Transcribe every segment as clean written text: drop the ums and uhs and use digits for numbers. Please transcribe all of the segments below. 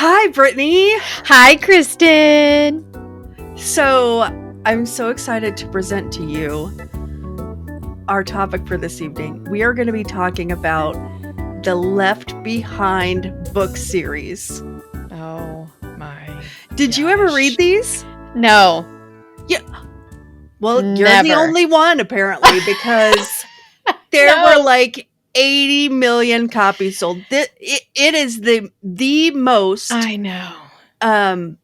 Hi, Brittany. Hi, Kristen. So, I'm so excited to present to you our topic for this evening. We are going to be talking about the Left Behind book series. Oh my. Did you ever read these? No. Yeah. Well, Never. You're the only one, apparently, because there were like 80 million copies sold. It is the most. I know.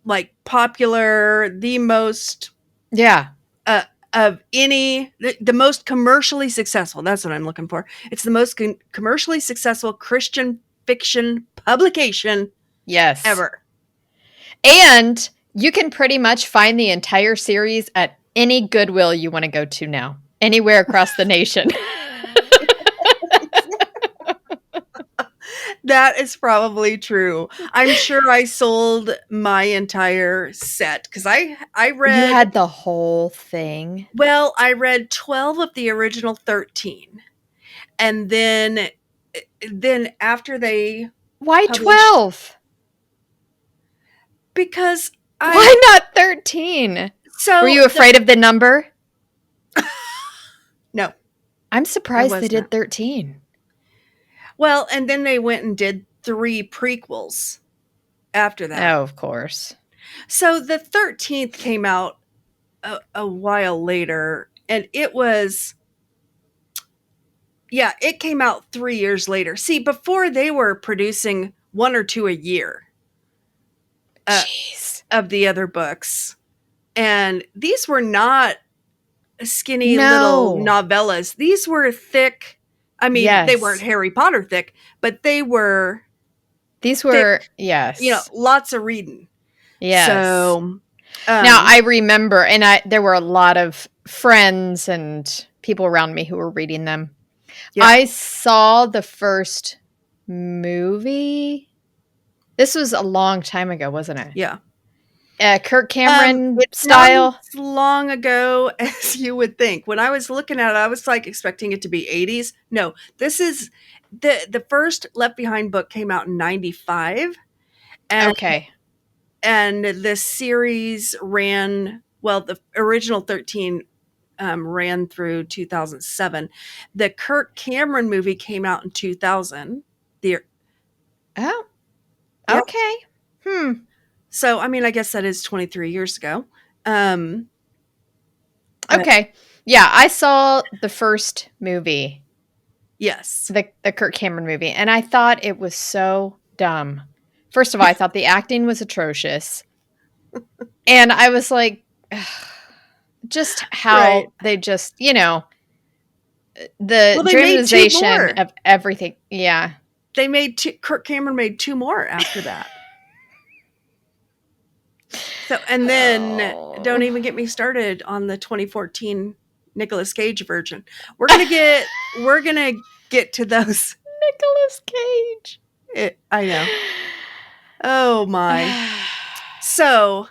Like popular, the most. Yeah. Of any, the most commercially successful. That's what I'm looking for. It's the most commercially successful Christian fiction publication. Yes. Ever. And you can pretty much find the entire series at any Goodwill you want to go to now, anywhere across the nation. That is probably true. I'm sure I sold my entire set because I read. You had the whole thing. Well, I read 12 of the original 13, and then after they. Why 12? Because why not 13? So were you afraid of the number? No. I'm surprised they did 13. Well, and then they went and did 3 prequels after that. Oh, of course. So the 13th came out a while later, and it was, it came out 3 years later. See, before they were producing 1 or 2 a year of the other books. And these were not skinny little novellas. These were thick. I mean, they weren't Harry Potter thick, but they were. These were, thick, yes. Lots of reading. Yes. So. Now, I remember, and there were a lot of friends and people around me who were reading them. Yeah. I saw the first movie. This was a long time ago, wasn't it? Yeah. Kirk Cameron style. Not as long ago as you would think. When I was looking at it, I was like expecting it to be 80s. No, this is the first Left Behind book came out in 95. Okay. And the series ran, the original 13 ran through 2007. The Kirk Cameron movie came out in 2000. Oh, okay. So, I mean, I guess that is 23 years ago. Okay. Yeah, I saw the first movie. Yes. The Kirk Cameron movie. And I thought it was so dumb. First of all, I thought the acting was atrocious. And I was like, just how they just, the dramatization of everything. Yeah. They made Kirk Cameron made 2 more after that. So, and then don't even get me started on the 2014 Nicolas Cage version. We're gonna get to those. Nicolas Cage. I know. Oh my. So,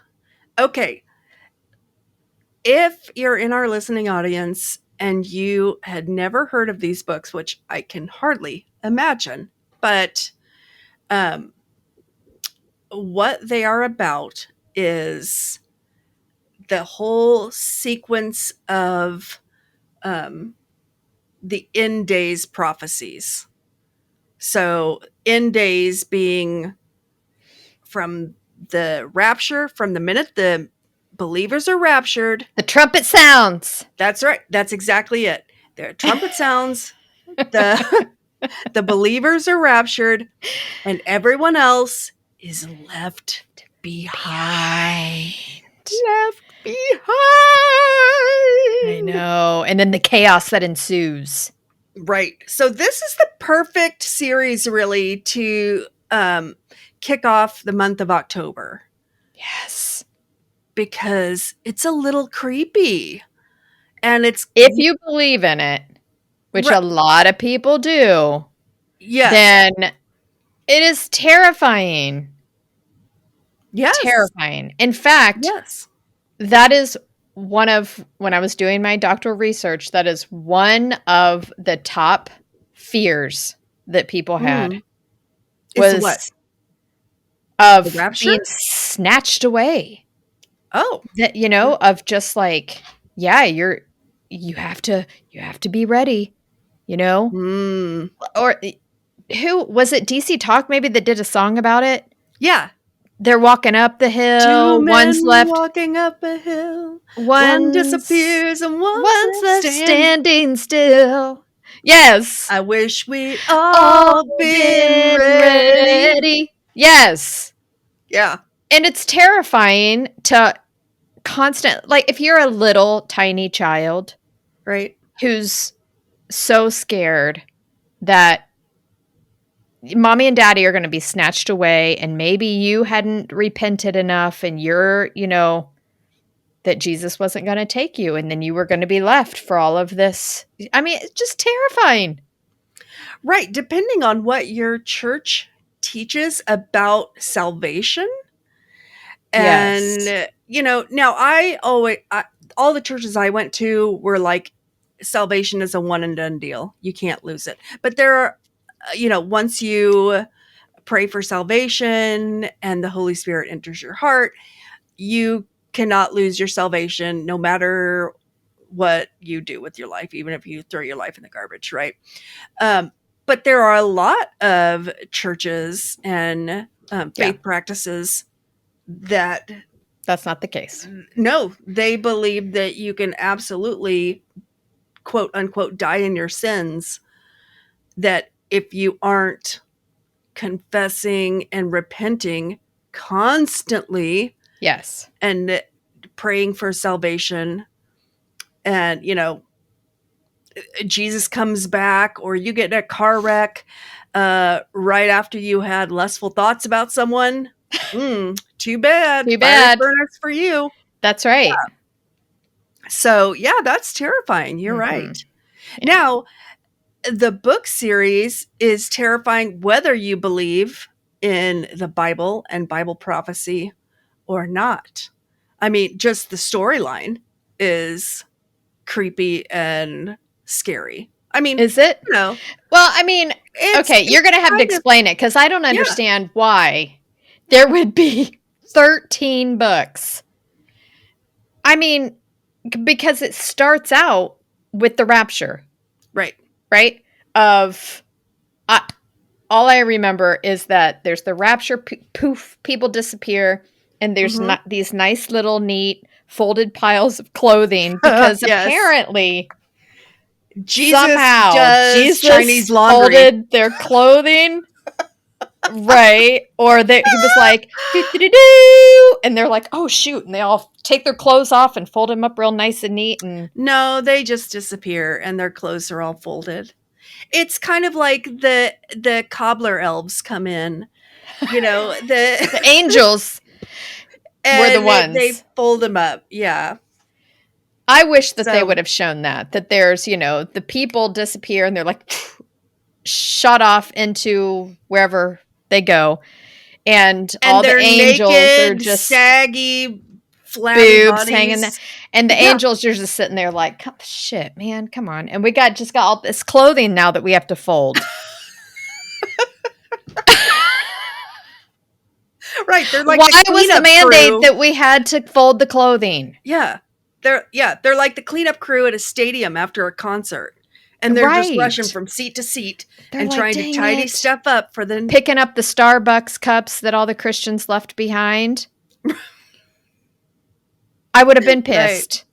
okay. If you're in our listening audience and you had never heard of these books, which I can hardly imagine, but what they are about is the whole sequence of the end days prophecies. So end days being from the rapture, from the minute the believers are raptured. The trumpet sounds. That's right. That's exactly it. The trumpet sounds. The believers are raptured, and everyone else is left behind. Left behind. I know. And then the chaos that ensues. Right. So this is the perfect series, really, to kick off the month of October. Yes. Because it's a little creepy. And it's... If you believe in it, which a lot of people do, then it is terrifying. Yes. Terrifying. In fact, that is one of, when I was doing my doctoral research, that is one of the top fears that people had. Was what? The of rapture? being snatched away. Oh. That, you know, of just like, yeah, you have to be ready, you know? Mm. Or who was it, DC Talk maybe, that did a song about it? Yeah. They're walking up the Two hill, men one's left, walking up a hill. One one's disappears and one's one's left left standing. standing still. Yes. I wish we'd All all been been ready. ready. Yes. Yeah. And it's terrifying to like, if you're a little tiny child Right. who's so scared that mommy and daddy are going to be snatched away, and maybe you hadn't repented enough, and you're, you know, that Jesus wasn't going to take you, and then you were going to be left for all of this. I mean, it's just terrifying. Right. Depending on what your church teaches about salvation. Yes. And, you know, now all the churches I went to were like, salvation is a one and done deal. You can't lose it. But there are, you know, once you pray for salvation and the Holy Spirit enters your heart, you cannot lose your salvation no matter what you do with your life, even if you throw your life in the garbage, right? But there are a lot of churches and faith practices that's not the case. No, they believe that you can absolutely, quote unquote, die in your sins. That if you aren't confessing and repenting constantly, Yes, and praying for salvation, and, you know, Jesus comes back, or you get in a car wreck right after you had lustful thoughts about someone, too bad. too Fire bad. burners for you. That's right. So, yeah, that's terrifying. You're right. Yeah. Now, the book series is terrifying whether you believe in the Bible and Bible prophecy or not. I mean, just the storyline is creepy and scary. I mean, Is it? you know, Well, I mean, okay, you're going to have to explain it, because I don't understand why there would be 13 books. I mean, because it starts out with the rapture. Right. Right? All I remember is that there's the rapture, poof, people disappear, and there's not these nice little neat folded piles of clothing, because apparently Jesus somehow does Jesus Chinese laundry. folded their clothing. Right? Or he was like, do, and they're like, oh shoot, and they all take their clothes off and fold them up real nice and neat. And no, they just disappear and their clothes are all folded. It's kind of like the cobbler elves come in, you know, the angels were the ones. They fold them up. Yeah. I wish that they would have shown that there's, you know, the people disappear and they're like shot off into wherever they go. And all the angels naked, are just saggy, flabby boobs bodies hanging there. And the angels are just sitting there like, shit, man, come on. And we got all this clothing now that we have to fold. Right. They're like, why was the mandate that we had to fold the clothing? Yeah. They're like the cleanup crew at a stadium after a concert. And they're just rushing from seat to seat and trying to tidy stuff up for the... Picking up the Starbucks cups that all the Christians left behind. I would have been pissed.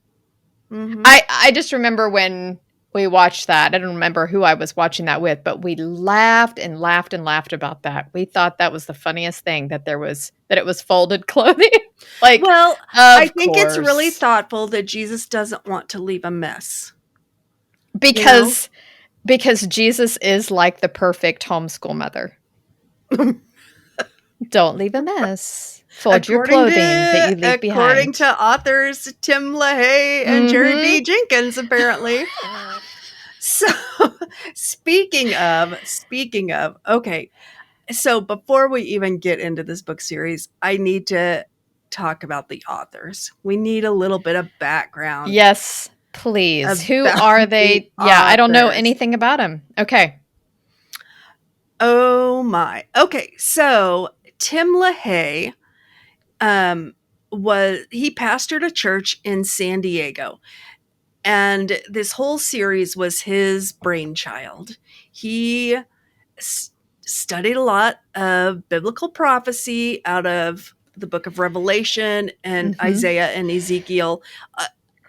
Right. I just remember when we watched that. I don't remember who I was watching that with, but we laughed and laughed and laughed about that. We thought that was the funniest thing, that it was folded clothing. Like, well, I think it's really thoughtful that Jesus doesn't want to leave a mess. Because Jesus is like the perfect homeschool mother. Don't leave a mess. Fold your clothing that you leave behind. According to authors Tim LaHaye and Jerry B. Jenkins, apparently. So, speaking of, okay. So before we even get into this book series, I need to talk about the authors. We need a little bit of background. Yes, please. Who are they? Yeah, I don't know anything about them. Okay. Oh my. Okay, so Tim LaHaye he pastored a church in San Diego, and this whole series was his brainchild. He studied a lot of biblical prophecy out of the book of Revelation and Isaiah and Ezekiel,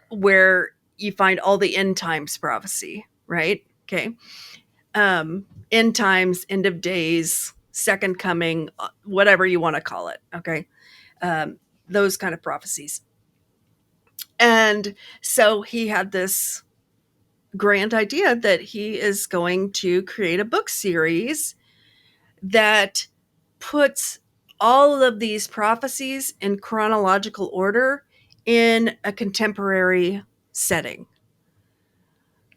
where you find all the end times prophecy, right? Okay. End times, end of days, second coming, whatever you want to call it. Okay. Those kind of prophecies. And so he had this grand idea that he is going to create a book series that puts all of these prophecies in chronological order in a contemporary setting.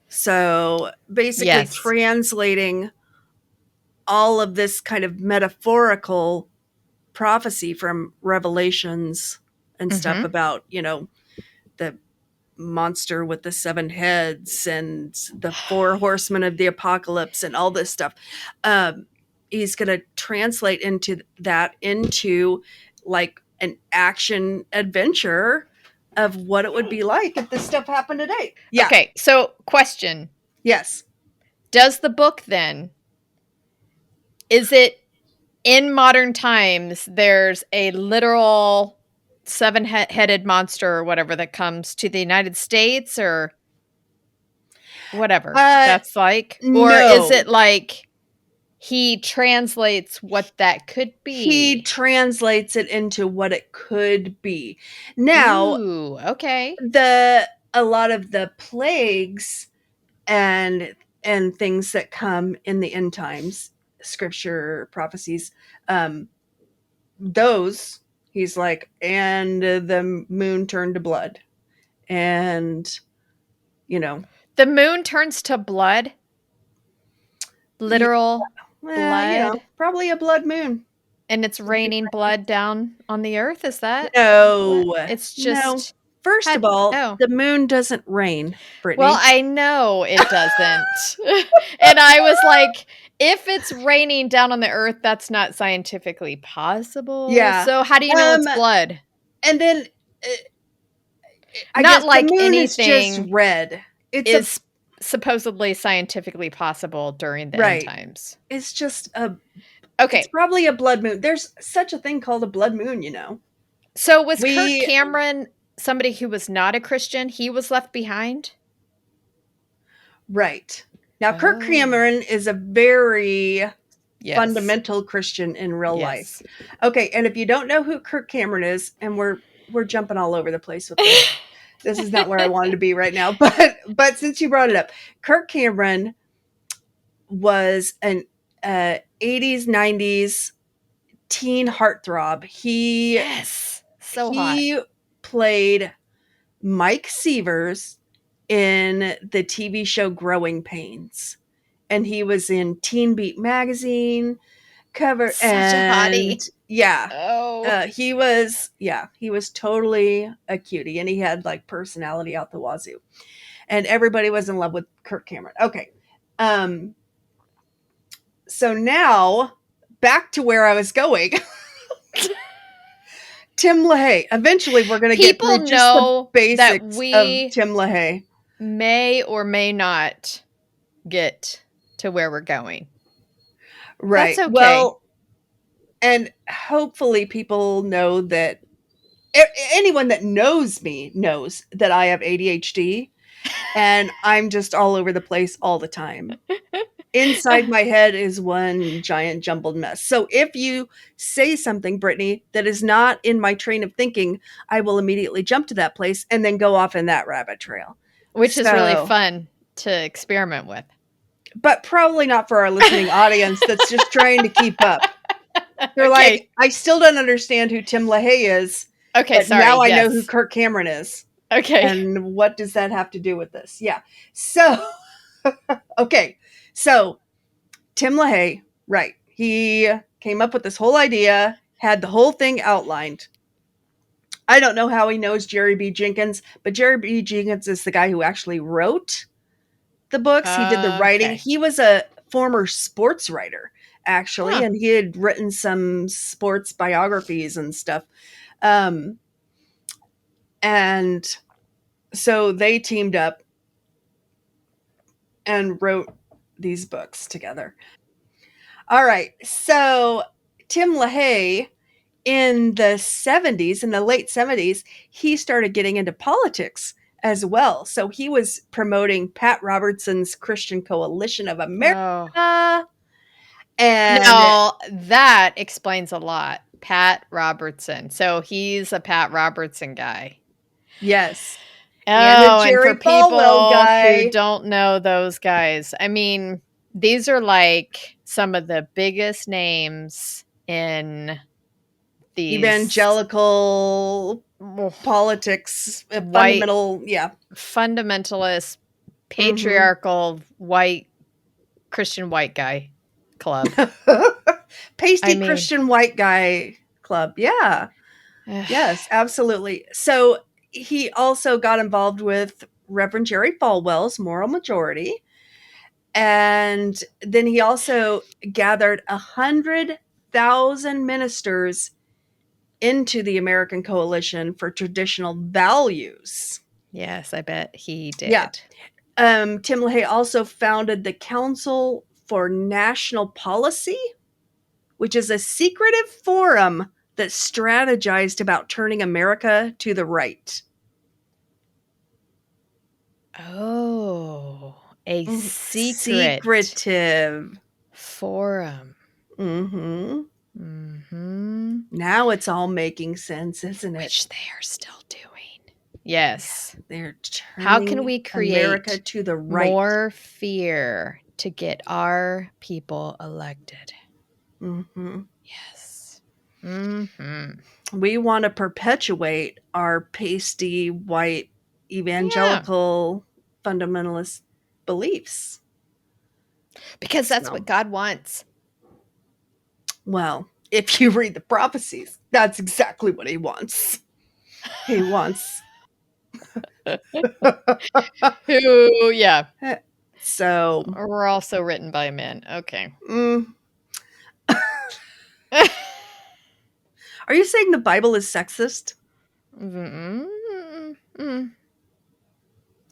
So basically translating all of this kind of metaphorical prophecy from Revelations and stuff about, the monster with the 7 heads and the 4 horsemen of the apocalypse and all this stuff. He's going to translate into like an action adventure of what it would be like if this stuff happened today. Yeah. Okay, so question. Yes. Does the book then, is it in modern times, there's a literal 7-headed monster or whatever that comes to the United States or whatever that's like? No. Or is it like he translates what that could be? He translates it into what it could be. Now, ooh, okay. A lot of the plagues and things that come in the end times, scripture prophecies, those he's like, and the moon turned to blood, and the moon turns to blood, literal blood, probably a blood moon, and it's raining blood down on the earth. Is that no? It's just no. First of all, the moon doesn't rain, Brittany. Well, I know it doesn't. And I was like, if it's raining down on the earth, that's not scientifically possible. Yeah. So how do you know it's blood? And then I not guess like the moon anything is just red. It's supposedly scientifically possible during the end times. It's just it's probably a blood moon. There's such a thing called a blood moon, So was Kirk Cameron somebody who was not a Christian? He was left behind? Right. Now, Kirk Cameron is a very fundamental Christian in real life. Okay, and if you don't know who Kirk Cameron is, and we're jumping all over the place with this. This is not where I wanted to be right now, but since you brought it up, Kirk Cameron was an 80s, 90s teen heartthrob. He played Mike Severs in the TV show Growing Pains, and he was in Teen Beat magazine cover. Such a hottie. Yeah. He was totally a cutie, and he had like personality out the wazoo, and everybody was in love with Kirk Cameron. Okay. So now back to where I was going. Tim LaHaye. Eventually we're going to get through just the basics of Tim LaHaye. May or may not get to where we're going. Right. That's okay. Well, and hopefully people know that anyone that knows me knows that I have ADHD and I'm just all over the place all the time. Inside my head is one giant jumbled mess. So if you say something, Brittany, that is not in my train of thinking, I will immediately jump to that place and then go off in that rabbit trail. Which is really fun to experiment with. But probably not for our listening audience that's just trying to keep up. They're like, I still don't understand who Tim LaHaye is. Okay, but sorry. Now I know who Kirk Cameron is. Okay. And what does that have to do with this? Yeah. So, okay. So, Tim LaHaye, right. He came up with this whole idea, had the whole thing outlined. I don't know how he knows Jerry B. Jenkins, but Jerry B. Jenkins is the guy who actually wrote the books. He did the writing. Okay. He was a former sports writer. actually, Huh. and he had written some sports biographies and stuff. Um, and so they teamed up and wrote these books together. All right. So Tim LaHaye in the 70s, in the late 70s, he started getting into politics as well. So he was promoting Pat Robertson's Christian Coalition of Oh. America. And Now, that explains a lot. Pat Robertson. So he's a Pat Robertson guy. yes, and a Oh, and for Jerry Falwell people who guy, don't know those guys, I mean, these are like some of the biggest names in these evangelical oh, politics, white fundamental, yeah. fundamentalist, Mm-hmm. patriarchal, white Christian white guy club. I Pasty mean, Christian white guy club. Yeah. Yes, absolutely. So he also got involved with Reverend Jerry Falwell's Moral Majority. And then he also gathered 100,000 ministers into the American Coalition for traditional values. yes, I bet he Yeah. did. Tim LaHaye also founded the Council for National Policy, which is a secretive forum that strategized about turning America to the right. Oh, a secret Secretive. forum. Mm-hmm. Mm-hmm. Now it's all making sense, isn't it? Which they are still doing. Yes. They're How can turning we America create to the right. more fear to get our people elected? Mm-hmm. Yes. Mm-hmm. We want to perpetuate our pasty white Yeah. evangelical fundamentalist beliefs. Because that's So, what God wants. well, if you read the prophecies, that's exactly what he wants. He wants. Who, yeah. So, We're also written by men. Okay. mm, are you saying the Bible is sexist? Mm-mm. Mm.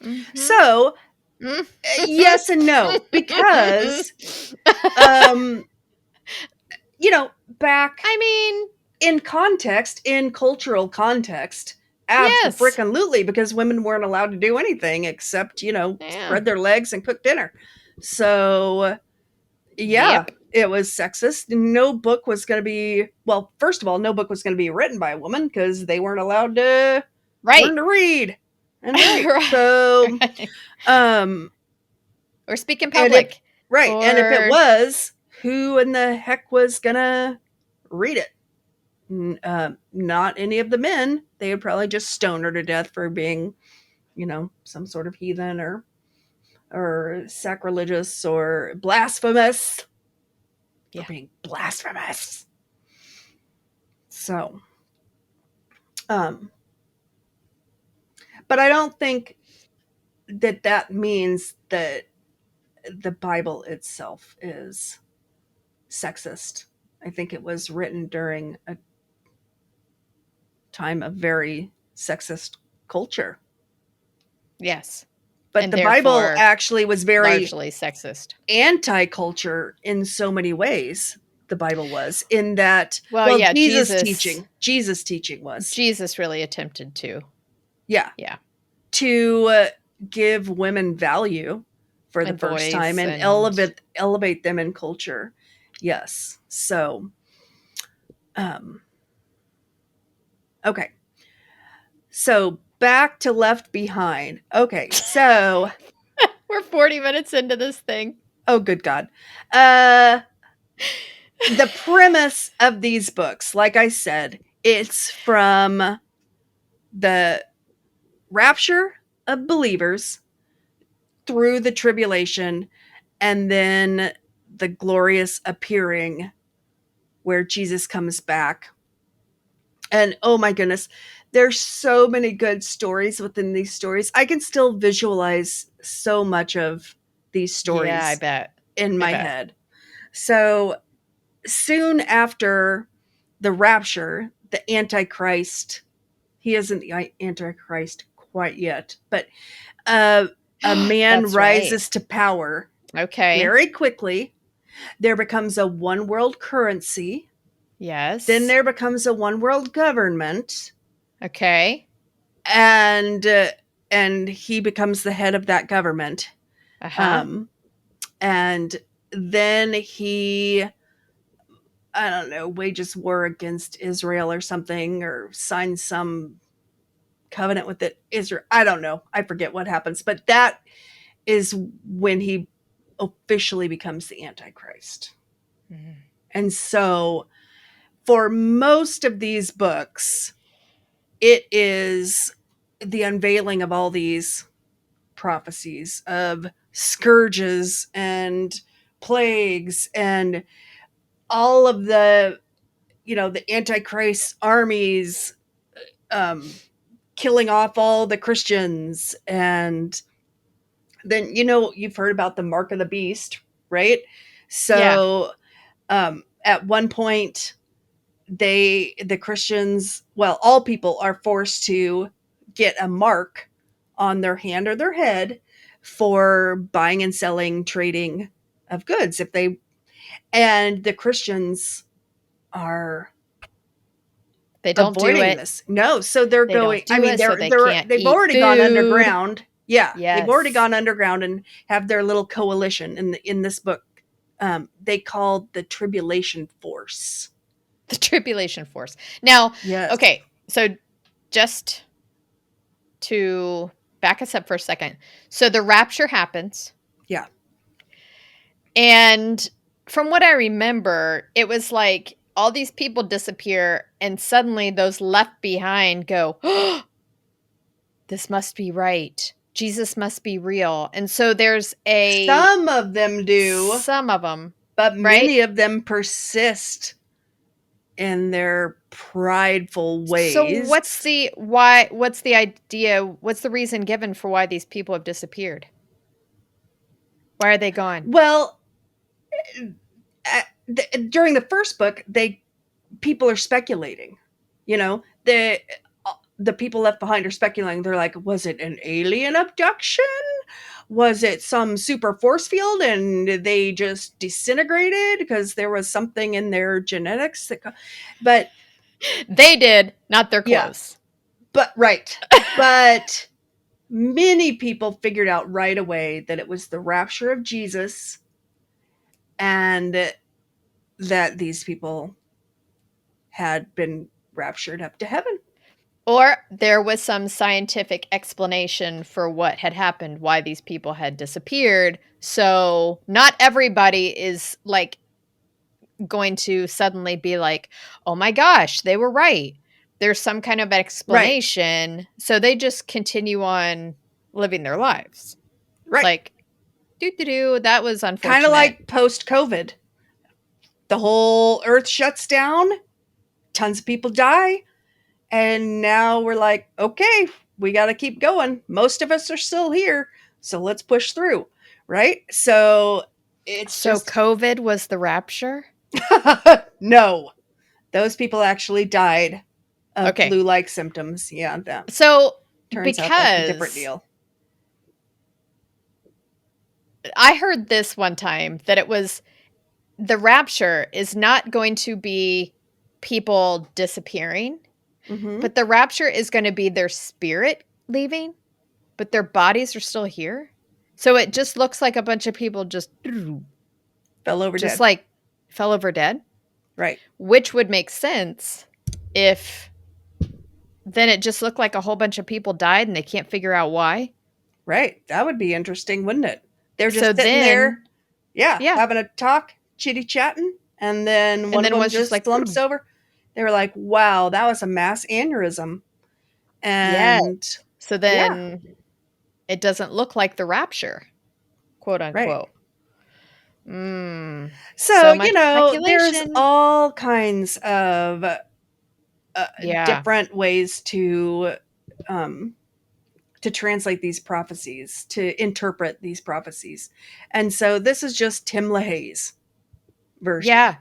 Mhm. So, Mm. yes and no, because, um, back I mean, in context, in cultural context, yes. abso-frickin-lutely, because women weren't allowed to do anything except, Yeah. spread their legs and cook dinner. So, yeah, Yep. it was sexist. No book was going to be, well, first of all, no book was going to be written by a woman because they weren't allowed to learn Right. to read and write. Right. So, Right. um, Or speak in and if, public. right, and if it Or was, who in the heck was going to read it? Not any of the men. They would probably just stone her to death for being, some sort of heathen or sacrilegious or blasphemous. For yeah. being blasphemous. So, um, but I don't think that means that the Bible itself is sexist. I think it was written during a time of very sexist culture. Yes. But And the Bible therefore actually was very largely sexist. anti-culture in so many ways. The Bible was in that, Well, well, yeah, Jesus teaching was, Jesus really attempted to. yeah, Yeah. to give women value for the And first time voice and and elevate them in culture. Yes. So, okay. So back to Left Behind. Okay. So, we're 40 minutes into this thing. oh, good God. The premise of these books, like I said, it's from the rapture of believers through the tribulation and then the glorious appearing where Jesus comes back. And oh my goodness, there's so many good stories within these stories. I can still visualize so much of these Yeah, I stories bet. in I my bet. head. So, soon after the rapture, the Antichrist, he isn't the Antichrist quite yet, but a man That's right. rises to power Okay. very quickly. There becomes a one world currency. Then Yes. there becomes a one world government, Okay. and and he becomes the head of that government. Uh-huh. Um, and then he, I don't know, wages war against Israel or something, or signs some covenant with it. Israel, I don't know. I forget what happens, but that is when he officially becomes the Antichrist. Mhm. And so, for most of these books, it is the unveiling of all these prophecies of scourges and plagues and all of the, the Antichrist armies, um, killing off all the Christians. And then, you've heard about the mark of the beast, right? Yeah. So, at one point, the Christians, well, all people are forced to get a mark on their hand or their head for buying and selling, trading of goods. If they and the Christians are They don't do avoiding it. this. No, so they're They don't going. I do mean, it so they they're can't they've eat already gone food. underground. Yeah, they've already Yes. gone underground and have their little coalition in this book. They called the Tribulation Force. The tribulation force. Now, Yes. okay, so just to back us up for a second. So the rapture happens, Yeah. and from what I remember, it was like all these people disappear, and suddenly those left behind go, oh, this must be right. Jesus must be real. And so there's a Some of them do, some of them, but right? many of them persist in their prideful So ways. what's the idea? What's the reason given for why these people have disappeared? Why are they gone? Well, during the first book, people are speculating. You know, the people left behind are speculating. They're like, was it an alien abduction? Was it some super force field and they just disintegrated because there was something in their genetics but They did, not their yeah, clothes. but right. But many people figured out right away that it was the rapture of Jesus and that these people had been raptured up to heaven. Or there was some scientific explanation for what had happened, why these people had disappeared. So not everybody is like going to suddenly be like, oh my gosh, they were right. There's some kind of Right, explanation. So they just continue on living their lives. right. Like, that was Kind of unfortunate. like post COVID. The whole earth shuts down, tons of people die, and now we're like, okay, we got to keep going. Most of us are still here, so let's push through, right? So it's So just COVID was the rapture? no, those people actually died of Okay. flu-like symptoms. Yeah, that So turns out that's a different because deal. I heard this one time that it was the rapture is not going to be people disappearing, Mm-hmm. but the rapture is going to be their spirit leaving, but their bodies are still here. So it just looks like a bunch of people Fell over just dead. like fell over dead, Right, which would make sense if then it just looked like a whole bunch of people died and they can't figure out why. right. That would be interesting, wouldn't it? They're So just sitting then, there, yeah, yeah. having a talk, chitty chatting, and then And one of then them was just just like, slumps over. They were like, wow, that was a mass aneurysm. yeah. And So yeah, then it doesn't look like the rapture, quote right. unquote. Mm, So, so much there's speculation. all kinds of Yeah. different ways um, to translate these prophecies, to interpret these prophecies. And so this is just Tim LaHaye's version. Yeah.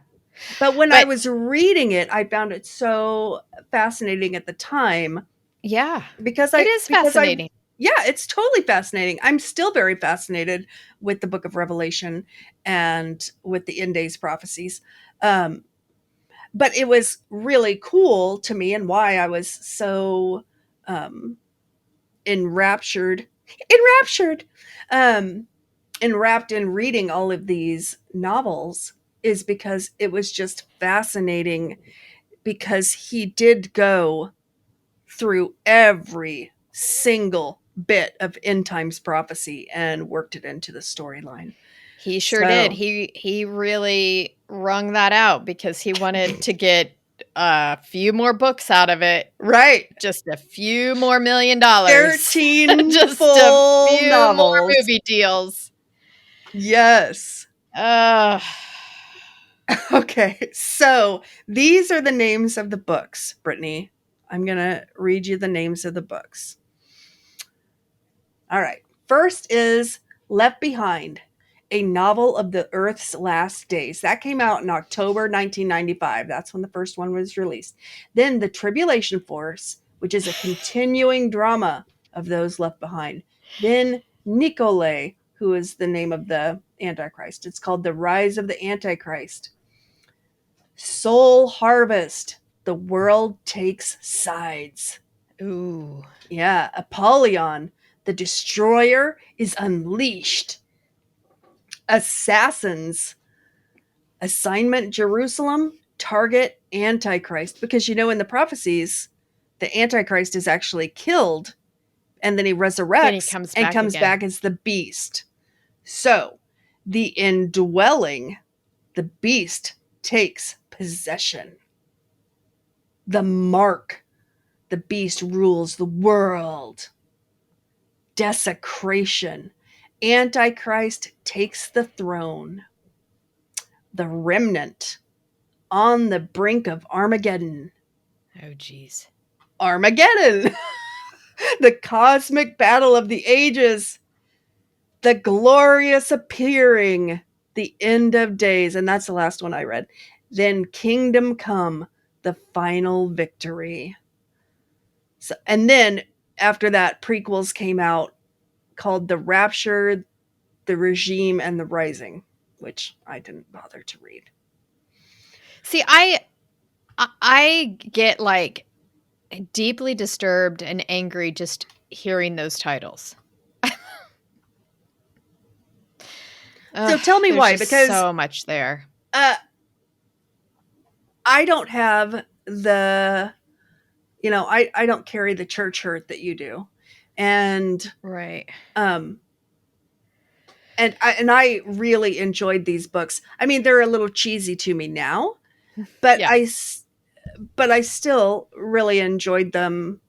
But when I But was reading it, I found it so fascinating at the time yeah, because it is fascinating. yeah, it's totally fascinating. I'm still very fascinated with the book of Revelation and with the end days prophecies. Um, but it was really cool to me, and why I was so um, enraptured, enraptured, um, enwrapped in reading all of these novels is because it was just fascinating, because he did go through every single bit of end times prophecy and worked it into the storyline. He sure did. So, He really wrung that out because he wanted to get a few more books out of it. right. Just a few more $1,000,000. 13 Just a full few more novels. movie deals. Yes. Uh, Okay. So, these are the names of the books, Brittany. I'm going to read you the names of the books. All right. First is Left Behind, a novel of the Earth's last days. That came out in October 1995. That's when the first one was released. Then The Tribulation Force, which is a continuing drama of those left behind. Then Nicolay, who is the name of the Antichrist. It's called The Rise of the Antichrist. Soul Harvest, The World Takes Sides. ooh. Yeah, Apollyon, the destroyer is unleashed. Assassins, assignment Jerusalem, target Antichrist. Because in the prophecies, the Antichrist is actually killed and then he Then he resurrects comes and back comes again. back as the beast. So, the indwelling, the beast takes possession. The mark, the beast rules the world. Desecration, Antichrist takes the throne. The remnant, on the brink of Armageddon. Oh, geez. Armageddon, the cosmic battle of the ages. The glorious appearing, the end of days. And that's the last one I read. Then Kingdom Come, the final victory. So, and then after that, prequels came out called The Rapture, The Regime, and The Rising, which I didn't bother to read. See, I get like deeply disturbed and angry just hearing those titles. So Ugh, tell me there's why, just because so much there. uh, I don't have the, I don't carry the church hurt that you do. And, Right. um, and I really enjoyed these books. I mean, they're a little cheesy to me now, but Yeah. but I still really enjoyed them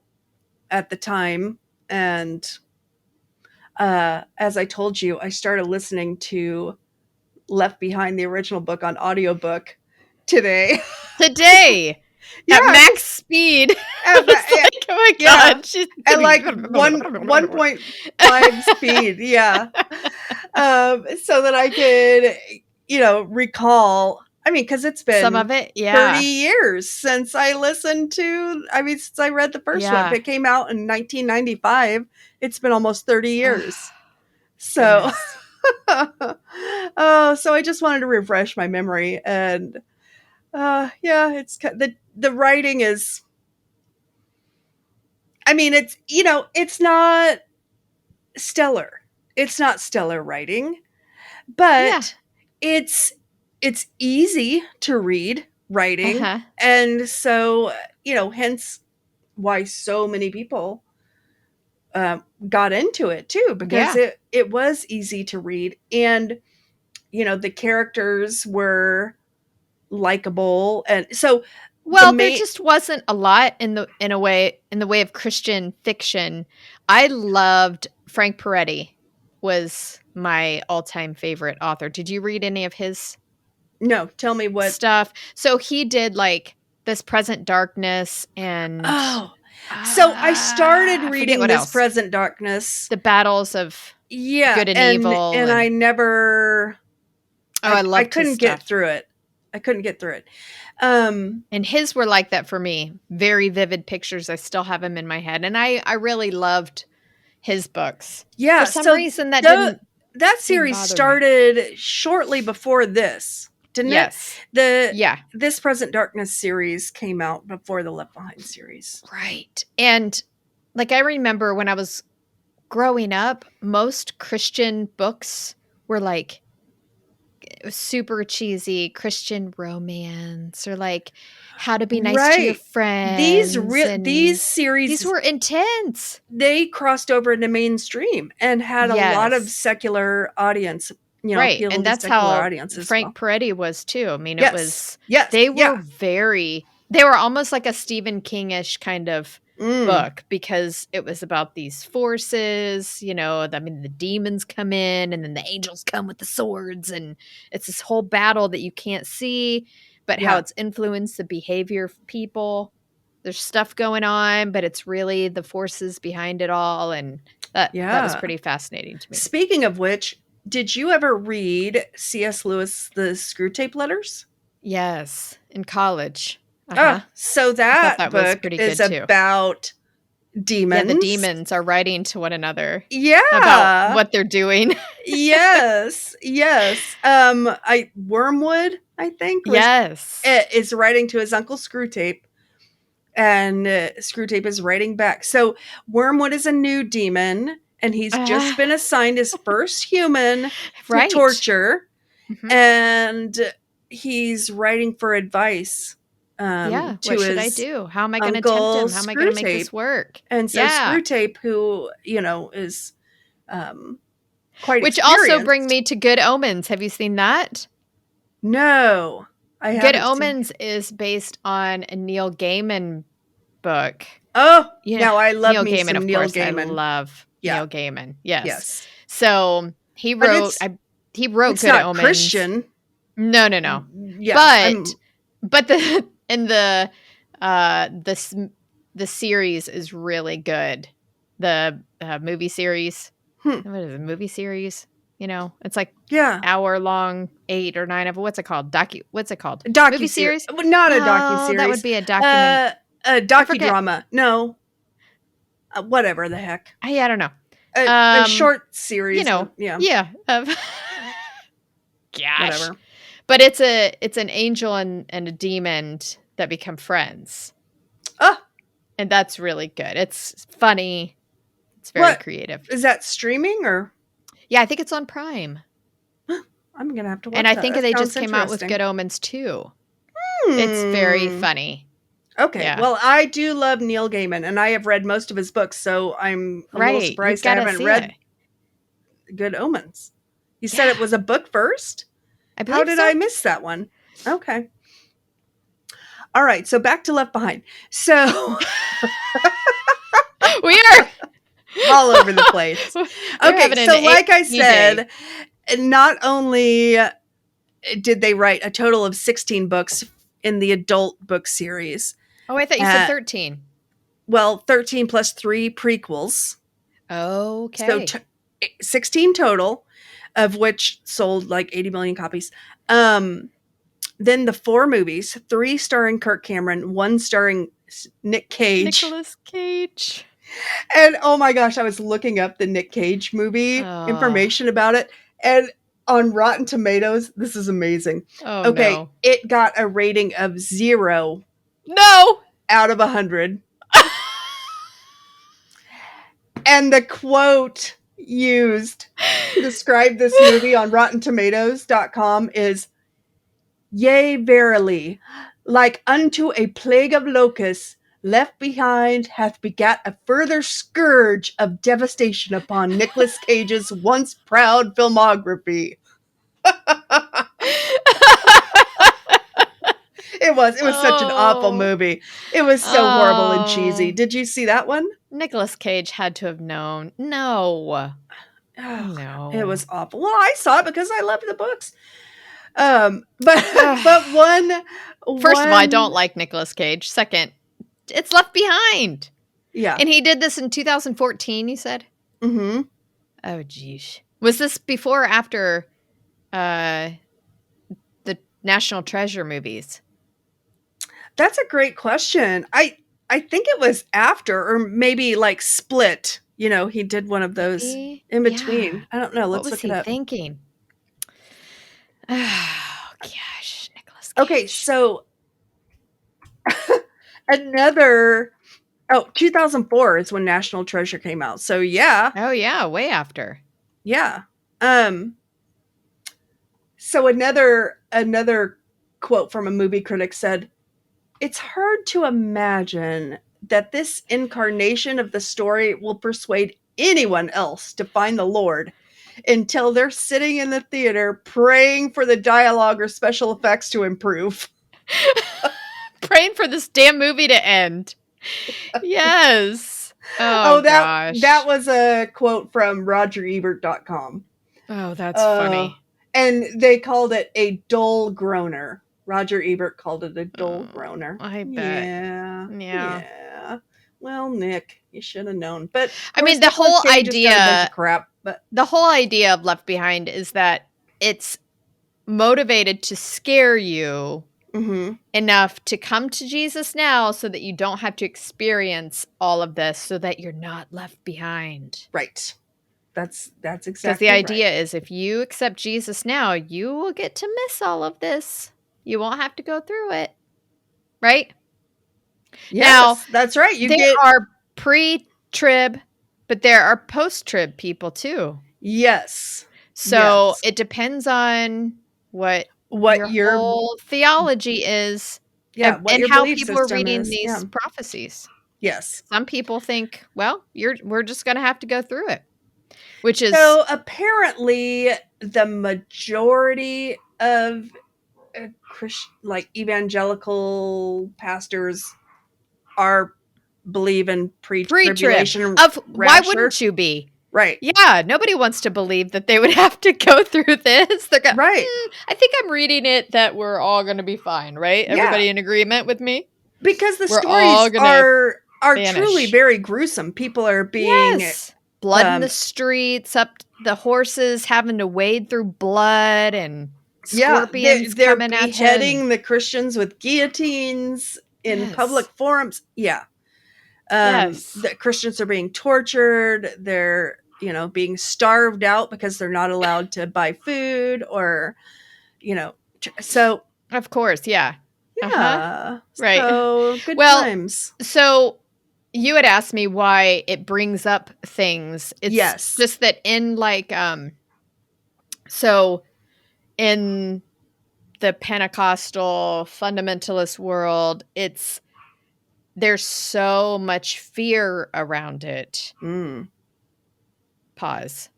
at the time. And as I told you, I started listening to Left Behind, the original book, on audiobook today. Today at Yeah, max because speed. at It's like, oh my yeah, god, she's at like 1.5 speed. Yeah, so that I could, recall. I mean, because it's some been of it, 30 yeah. years since I listened to. I mean, since I read the first one. If Yeah. it came out in 1995, it's been almost 30 Ugh, years. So, goodness. oh, so I just wanted to refresh my memory, and yeah, the writing is. I mean, it's not stellar. It's not stellar writing, Yeah. but it's it's easy to read writing, Uh-huh. and so hence why so many people got into it too, because Yeah. it was easy to read, and the characters were likable, and so the Well, there main just wasn't a lot in the way of Christian fiction. I loved Frank Peretti was my all-time favorite author. Did you read any of his no, tell me what. stuff? So he did like This Present Darkness and Oh, so I started I forget reading what This else. Present Darkness. The Battles of Yeah, Good and and Evil and I and never oh, I I loved his couldn't get stuff. through it. I couldn't get through it. And his were like that for me. Very vivid pictures. I still have them in my head. And I really loved his books. Yeah. For some So reason that didn't series bother me. started shortly before this, didn't Yes. it? Yeah. This Present Darkness series came out before the Left Behind series. Right. And like I remember when I was growing up, most Christian books were like super cheesy Christian romance or like how to be nice to your friends. These series, these were intense. They crossed over into mainstream and had a lot of secular audience, right. appealed And to that's secular how audiences. Frank Peretti was too. I mean, yes. it was, yes, they were they were almost like a Stephen King-ish kind of book because it was about these forces, the demons come in and then the angels come with the swords and it's this whole battle that you can't see, but how it's influenced the behavior of people. There's stuff going on, but it's really the forces behind it all. And that was pretty fascinating to me. Speaking of which, did you ever read C.S. Lewis, the Screwtape Letters? Yes, in college. So that book is about demons. Yeah, the demons are writing to one another. Yeah. About what they're doing. yes. Wormwood, I think. Is writing to his uncle Screwtape. And Screwtape is writing back. So Wormwood is a new demon. And he's just been assigned his first human to torture. Mm-hmm. And he's writing for advice. What should I do? How am I going to tempt him? How am I going to make this work? And so Screwtape, who, is quite Which also bring me to Good Omens. Have you seen that? No. I haven't. Good Omens is based on a Neil Gaiman book. Oh, now I love Neil Gaiman, of Neil course. Gaiman. I love Neil Gaiman. Yes. So he wrote Good Omens. Christian. No. Yeah, but the series is really good. The movie series. What is it? Movie series? It's like hour long, 8 or 9 of what's it called? What's it called? Movie series? Not a docuseries. That would be a document. A docudrama. No. Whatever the heck. I don't know. A short series. Yeah. Gosh. Whatever. But it's an angel and a demon that become friends. Oh. And that's really good. It's funny. It's very creative. Is that streaming or? Yeah, I think it's on Prime. I'm going to have to watch And I think they just came out with Good Omens too. It's very funny. Okay. Yeah. Well, I do love Neil Gaiman, and I have read most of his books, so I'm a little surprised I haven't read Good Omens. You said it was a book first? How did I miss that one? Okay. All right. So back to Left Behind. So we are all over the place. Okay. So like I said, not only did they write a total of 16 books in the adult book series. Oh, I thought you said 13. Well, 13 plus 3 prequels. Okay. So 16 total, of which sold like 80 million copies. Then the 4 movies, 3 starring Kirk Cameron, 1 starring Nick Cage. Nicolas Cage. And oh my gosh, I was looking up the Nick Cage movie information about it. And on Rotten Tomatoes, this is amazing. It got a rating of 0. No! Out of 100. And the quote used to describe this movie on RottenTomatoes.com is, "Yea, verily, like unto a plague of locusts, Left Behind hath begat a further scourge of devastation upon Nicolas Cage's once proud filmography." It was such an awful movie. It was so horrible and cheesy. Did you see that one? Nicolas Cage had to have known. No. No. It was awful. Well, I saw it because I loved the books. But one... First of all, I don't like Nicolas Cage. Second, it's Left Behind. Yeah. And he did this in 2014, you said? Mm-hmm. Oh, geez. Was this before or after National Treasure movies? That's a great question. I think it was after, or maybe like Split. He did one of those Maybe? in Yeah. between. I don't know. What Let's was look it he up. thinking? Oh, gosh. Nicolas Okay, Cage. so another 2004 is when National Treasure came out. So yeah. Oh, yeah. Way after. Yeah. Um so another quote from a movie critic said, "It's hard to imagine that this incarnation of the story will persuade anyone else to find the Lord until they're sitting in the theater praying for the dialogue or special effects to improve." Praying for this damn movie to end. Yes. Oh, Oh, that gosh. was a quote from RogerEbert.com. Oh, that's Uh, funny. and they called it a dull groaner. Roger Ebert called it a dull Oh, groaner. I bet. Yeah, Yeah. yeah. Well, Nick, you should have known. But of I mean, course, Nicolas Cage just done a bunch of crap. But the whole idea of Left Behind is that it's motivated to scare you mhm, enough to come to Jesus now so that you don't have to experience all of this so that you're not left behind. right, that's Because the exactly right. idea is if you accept Jesus now, you will get to miss all of this. You won't have to go through it. Right? Now, Yes, that's right. You there get are pre-trib, but there are post-trib people too. yes, So yes. it depends on what What your your whole theology is what and your how belief people are system reading is. these Yeah. prophecies. Yes. Some people think, well, we're just going to have to go through it, which is So apparently, the majority of like evangelical pastors are believe in pre-trib. pre-tribulation Of why rapture. wouldn't you be? Right. Yeah, nobody wants to believe that they would have to go through this. They're going, Right. I think I'm reading it that we're all going to be fine, right? Yeah. Everybody in agreement with me? Because the We're all stories going to are truly vanish. very gruesome. People are being Yes. Blood in the streets, up the horses having to wade through blood and yeah, scorpions they're coming at you. beheading the Christians with guillotines in public Yes. forums. Yeah. Yes. The Christians are being tortured. They're, being starved out because they're not allowed to buy food or, so Of course. Yeah. Uh-huh. yeah. Right. So good Well, times. so you had asked me why it brings up things. It's Yes. just that so in the Pentecostal fundamentalist world, there's so much fear around it. Mm. Pause.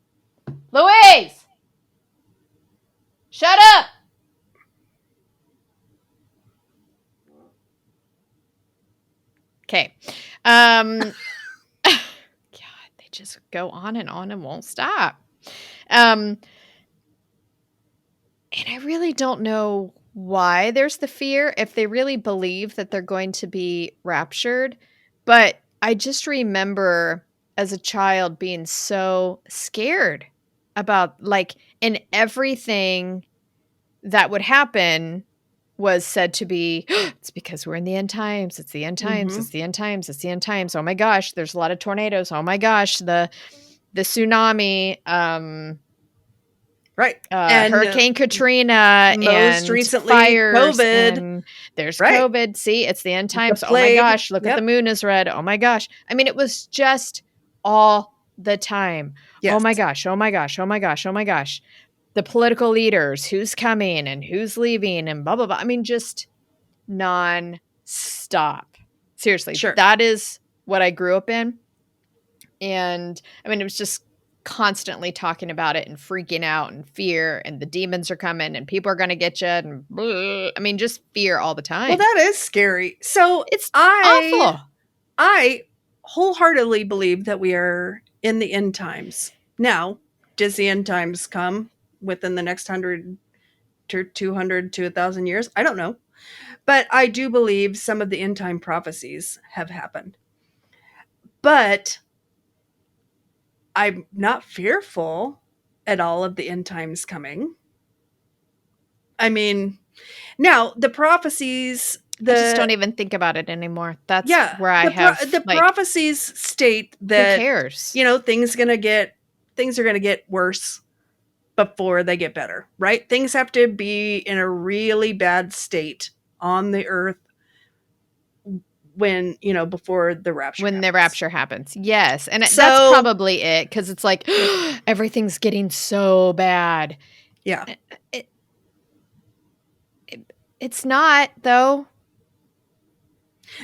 Louise! Shut up! Okay. God, they just go on and won't stop. And I really don't know why there's the fear, if they really believe that they're going to be raptured. But I just remember as a child being so scared about and everything that would happen was said to be, it's because we're in the end times. It's the end times. Mm-hmm. It's the end times. It's the end times. Oh my gosh, there's a lot of tornadoes. Oh my gosh, the tsunami, Right. And Hurricane Katrina most and recently, fires COVID. and there's Right. COVID. See, it's the end The times. Oh my plague. gosh, look at the Yep. moon is red. Oh my gosh. I mean, it was just all the time. Yes. Oh my gosh. Oh my gosh. Oh my gosh. Oh my gosh. The political leaders, who's coming and who's leaving and blah, blah, blah. I mean, just non-stop. Seriously, Sure. that is what I grew up in. And I mean, it was just constantly talking about it and freaking out and fear and the demons are coming and people are going to get you and blah. I mean, just fear all the time. Well, that is scary. So It's I awful. wholeheartedly believe that we are in the end times. Now, does the end times come within the next 100 to 200 to 1,000 years? I don't know. But I do believe some of the end time prophecies have happened. But I'm not fearful at all of the end times coming. I mean, Now, the prophecies, I just don't even think about it anymore. That's where I have the prophecies state that, who cares? things are gonna get worse before they get better, right? Things have to be in a really bad state on the earth when, before the rapture When happens. the rapture happens. Yes. And So, that's probably it, because it's like, everything's getting so bad. Yeah. It's not, though.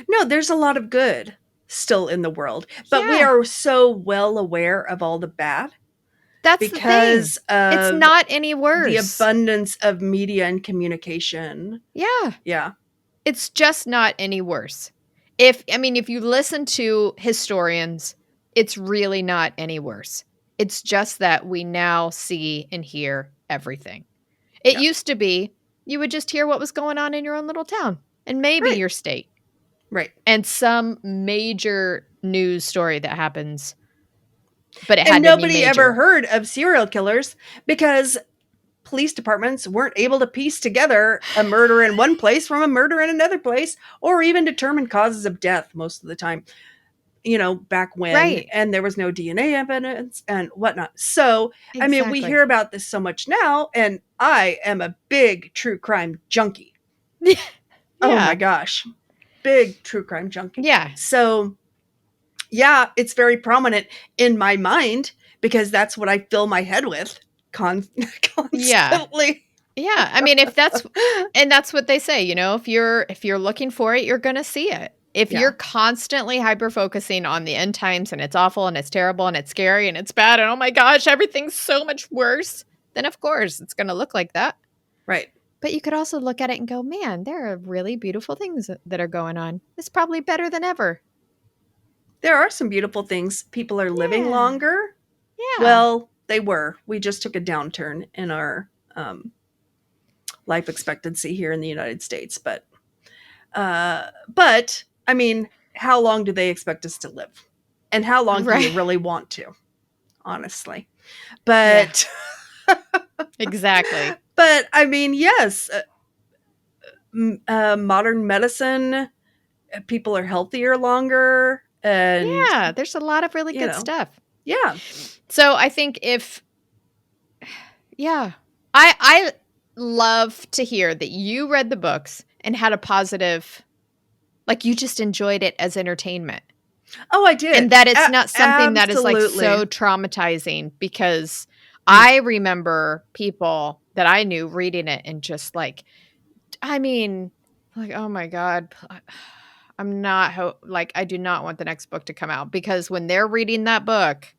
No, there's a lot of good still in the world, but we are so well aware of all the bad. That's because the thing. It's not any worse. The abundance of media and communication. Yeah. Yeah. It's just not any worse. If you listen to historians, it's really not any worse. It's just that we now see and hear everything. It used to be you would just hear what was going on in your own little town and maybe your state. Right. And some major news story that happens. But and nobody ever heard of serial killers because police departments weren't able to piece together a murder in one place from a murder in another place, or even determine causes of death most of the time, back when. Right. And there was no DNA evidence and whatnot. So, we hear about this so much now, and I am a big true crime junkie. Yeah. Oh my gosh. Big true crime junkie. Yeah. So, yeah, it's very prominent in my mind because that's what I fill my head with constantly. Yeah. If that's what they say, if you're looking for it, you're going to see it. If you're constantly hyper focusing on the end times and it's awful and it's terrible and it's scary and it's bad and oh my gosh, everything's so much worse, then of course it's going to look like that. Right. But you could also look at it and go, man, there are really beautiful things that are going on. It's probably better than ever. There are some beautiful things. People are living longer. Yeah. Well, they were. We just took a downturn in our life expectancy here in the United States. But how long do they expect us to live? And how long do you really want to? Honestly. But exactly. But yes, modern medicine, people are healthier longer. And there's a lot of really good stuff. Yeah. So I think I love to hear that you read the books and had a positive, like you just enjoyed it as entertainment. Oh, I did. And that it's not something that is like so traumatizing, because I remember people that I knew reading it and just like, oh my God, I do not want the next book to come out, because when they're reading that book,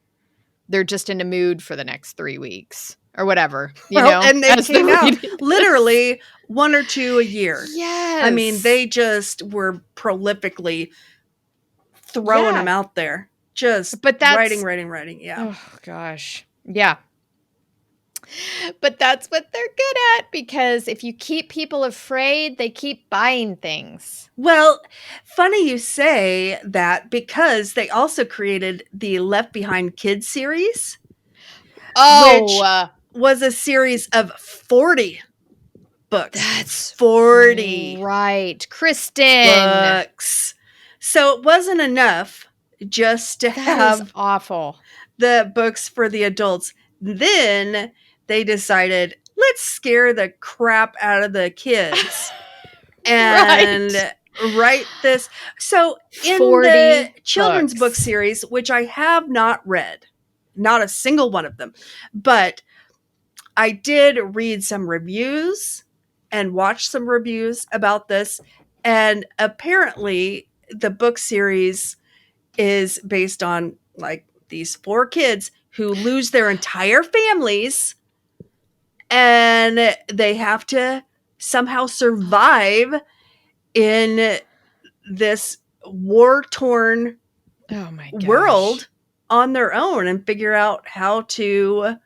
they're just in a mood for the next 3 weeks or whatever, and they came out literally 1 or 2 a year. Yes. They just were prolifically throwing them out there. But that's writing. Yeah. Oh gosh. Yeah. But that's what they're good at, because if you keep people afraid, they keep buying things. Well, funny you say that, because they also created the Left Behind Kids series. Which was a series of 40 books. That's 40. Right. Kristen. Books. So it wasn't enough just to have awful the books for the adults. Then they decided, let's scare the crap out of the kids and write this. So in the children's book series, which I have not read, not a single one of them, but I did read some reviews and watch some reviews about this. And apparently the book series is based on like these 4 kids who lose their entire families, and they have to somehow survive in this war-torn world on their own and figure out how to,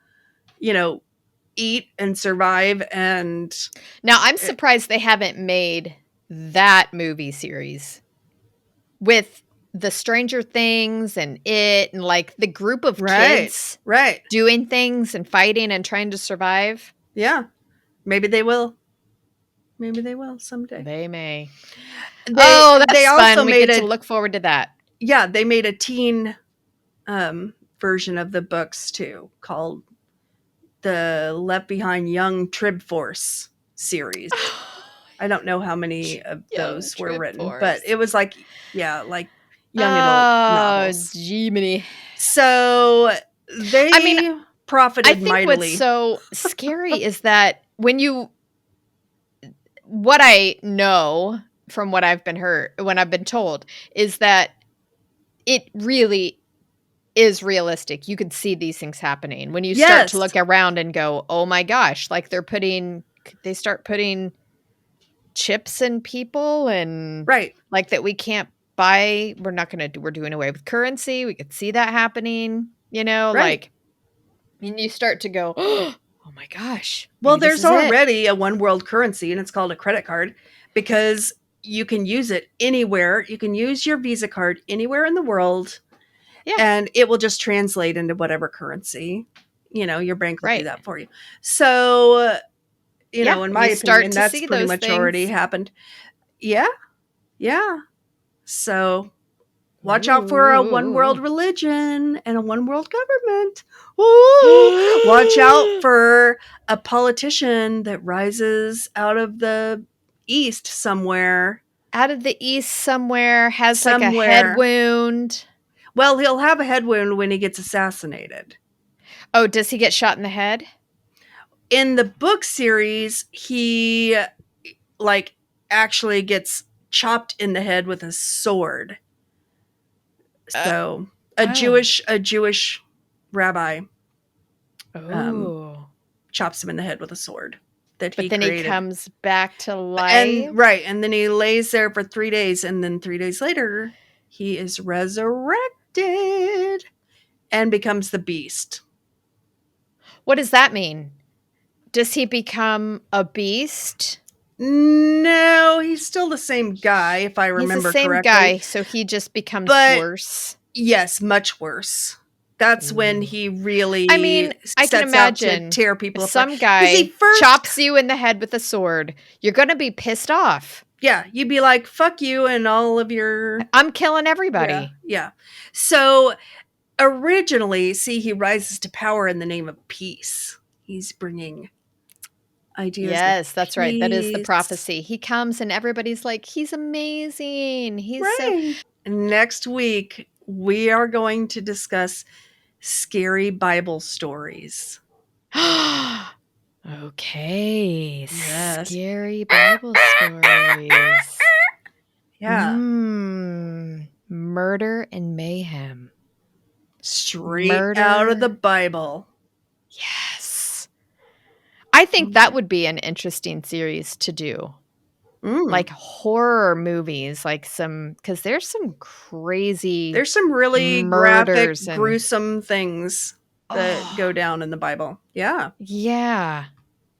eat and survive. And now I'm surprised they haven't made that movie series with the Stranger Things and it, and like the group of kids doing things and fighting and trying to survive. Yeah, maybe they will. Maybe they will someday. They may. They That's also fun. We made get to look forward to that. Yeah, they made a teen version of the books too, called the Left Behind Young Trib Force series. I don't know how many of those were written, but it was like young adult novels. Jiminy. So they profited I think mightily. what's so scary is that what I know from what I've been told is that it really is realistic. You could see these things happening when you start to look around and go, oh my gosh, like they start putting chips in people and like that we can't buy. We're doing away with currency. We could see that happening, like, and you start to go, oh my gosh. Well, there's already a one world currency and it's called a credit card because you can use it anywhere. You can use your Visa card anywhere in the world. Yeah. And it will just translate into whatever currency, your bank will do that for you. So, in my opinion, that's pretty much already happened. Yeah. Yeah. So watch out for a one world religion and a one world government. Ooh, watch out for a politician that rises out of the east somewhere. Has like a head wound. Well, he'll have a head wound when he gets assassinated. Oh, does he get shot in the head? In the book series, he actually gets chopped in the head with a sword. So a Jewish rabbi chops him in the head with a sword that he created. He comes back to life. And then he lays there for 3 days, and then 3 days later he is resurrected and becomes the beast. What does that mean? Does he become a beast? No, he's still the same guy, if I remember correctly. He's the same guy, so he just becomes worse. Yes, much worse. That's when he really I can imagine to tear people apart. Some guy chops you in the head with a sword. You're going to be pissed off. Yeah, you'd be like, fuck you and all of your... I'm killing everybody. Yeah. So originally, he rises to power in the name of peace. He's bringing ideas. Yes, that's right. That is the prophecy. He comes and everybody's like, he's amazing. He's so... Next week, we are going to discuss scary Bible stories. Okay. Yes. Scary Bible stories. Yeah. Murder and mayhem. Straight out of the Bible. Yes. I think that would be an interesting series to do. Like horror movies, because there's some crazy... There's some really graphic, gruesome things that go down in the Bible. Yeah. Yeah.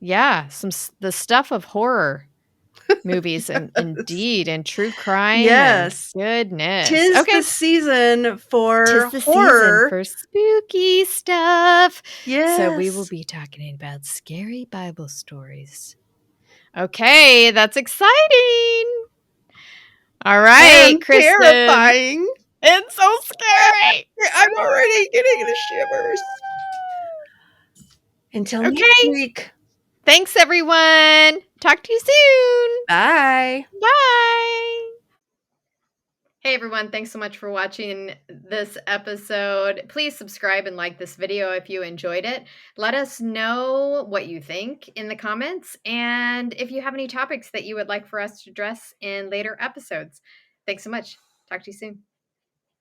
Yeah. The stuff of horror movies indeed, and true crime. Yes. Goodness. Tis the season for horror. Season for spooky stuff. Yes. So we will be talking about scary Bible stories. Okay, that's exciting. All right, and Kristen. Terrifying. It's so scary. I'm already getting the shivers. Until next week. Thanks, everyone. Talk to you soon. Bye. Bye. Hey everyone, thanks so much for watching this episode. Please subscribe and like this video if you enjoyed it. Let us know what you think in the comments and if you have any topics that you would like for us to address in later episodes. Thanks so much. Talk to you soon.